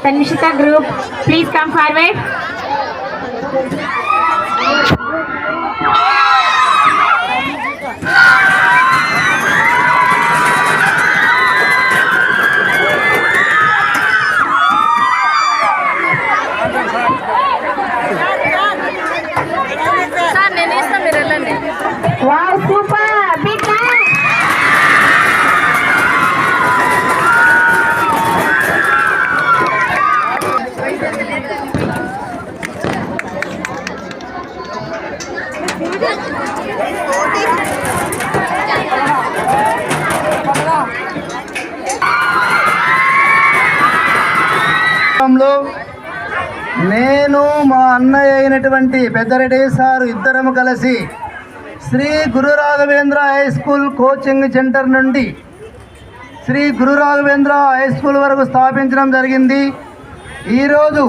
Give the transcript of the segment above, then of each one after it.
Tanvishita group, please come forward. Wow, super! Big time! నేను మా అన్నయ్య అయినటువంటి పెద్దరెడ్డి సార్ ఇద్దరము కలిసి Shri Guru Raghavendra high school coaching centre నుండి శ్రీ గురు రాఘవేంద్ర హై స్కూల్ వరకు స్థాపించడం జరిగింది. ఈరోజు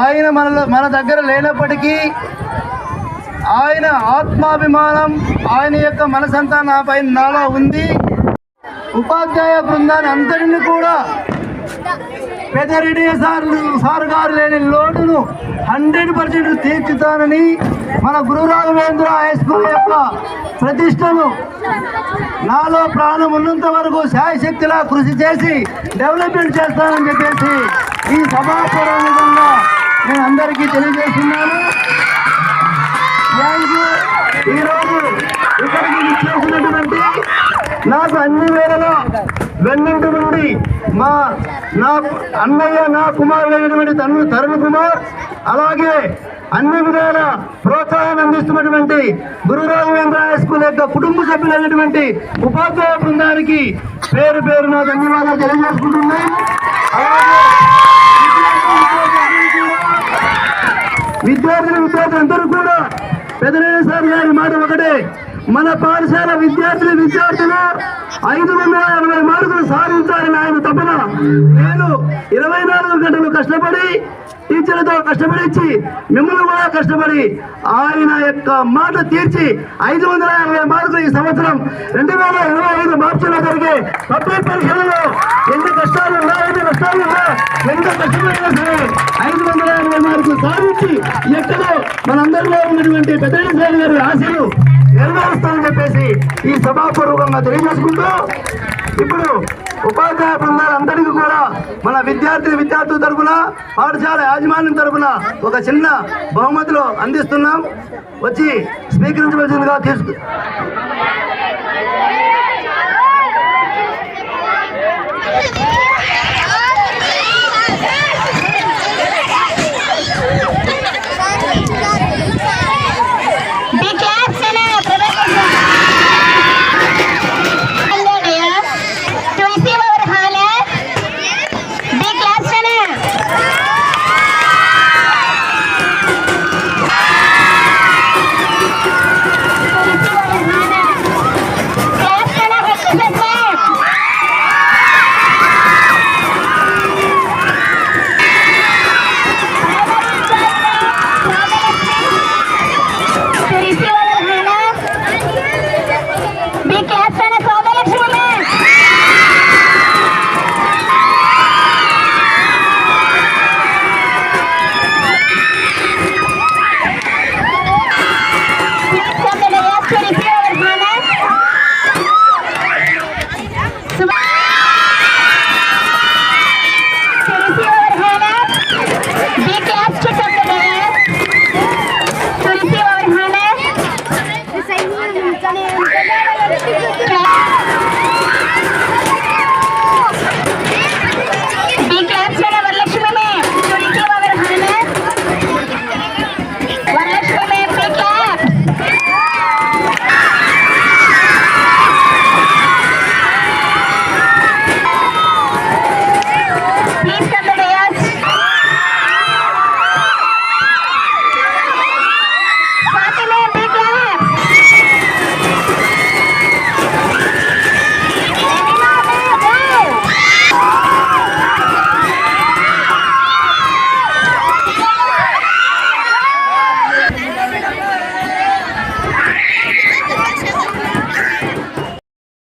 ఆయన మన దగ్గర లేనప్పటికీ ఆయన ఆత్మాభిమానం ఆయన యొక్క మనసంతా నాలో ఉంది. ఉపాధ్యాయ బృందాన్ని అందరినీ కూడా పెద్దరెడ్డి సార్ గారు లేని లోటును 100% తీర్చుతానని మన గురు రాఘవేంద్ర హై స్కూల్ యొక్క ప్రతిష్టను నాలో ప్రాణం ఉన్నంత వరకు శాయశక్తిలా కృషి చేసి డెవలప్మెంట్ చేస్తానని చెప్పేసి ఈ సభాపూర్వకంగా నేను అందరికీ తెలియజేస్తున్నాను. ఈరోజు ఇక్కడికి చేసినటువంటి నాకు అన్ని వేళలో వెన్నంటి నుండి నా అన్నయ్య నా కుమారుడైనటువంటి తరుణ్ కుమార్, అలాగే అన్ని విధాల ప్రోత్సాహాన్ని అందిస్తున్నటువంటి గురు రాఘవేంద్ర హై స్కూల్ యొక్క కుటుంబ సభ్యులైనటువంటి ఉపాధ్యాయ బృందానికి పేరు పేరున ధన్యవాదాలు తెలియజేసుకుంటున్నాం. విద్యార్థులందరూ కూడా పెద్దరెడ్డి సార్ గారి మాట ఒకటే, మన పాఠశాల విద్యార్థులు 580 మార్కులు సాధించాలని ఆయన తపన. నేను 24 గంటలు కష్టపడి టీచర్లతో కష్టపడి మిమ్మల్ని కూడా కష్టపడి ఆయన యొక్క మాట తీర్చి 580 మార్కులు ఈ సంవత్సరం 2025 మార్చిలో జరిగే పబ్లిక్ పరీక్షలలో ఎంత కష్టాలు ఉన్నా ఎంత కష్టమైనా సరే 580 మార్కులు సాధించి ఎక్కడో మనందరిలో ఉన్నటువంటి పెద్దరెడ్డి సార్ గారి ఆశలు నెరవేరుస్తామని చెప్పేసి ఈ సభాపూర్వకంగా తెలియజేసుకుంటూ, ఇప్పుడు ఉపాధ్యాయ బృందాలందరికీ కూడా మన విద్యార్థుల తరఫున పాఠశాల యాజమాన్యం తరఫున ఒక చిన్న బహుమతులు అందిస్తున్నాం. వచ్చి స్వీకరించవలసిందిగా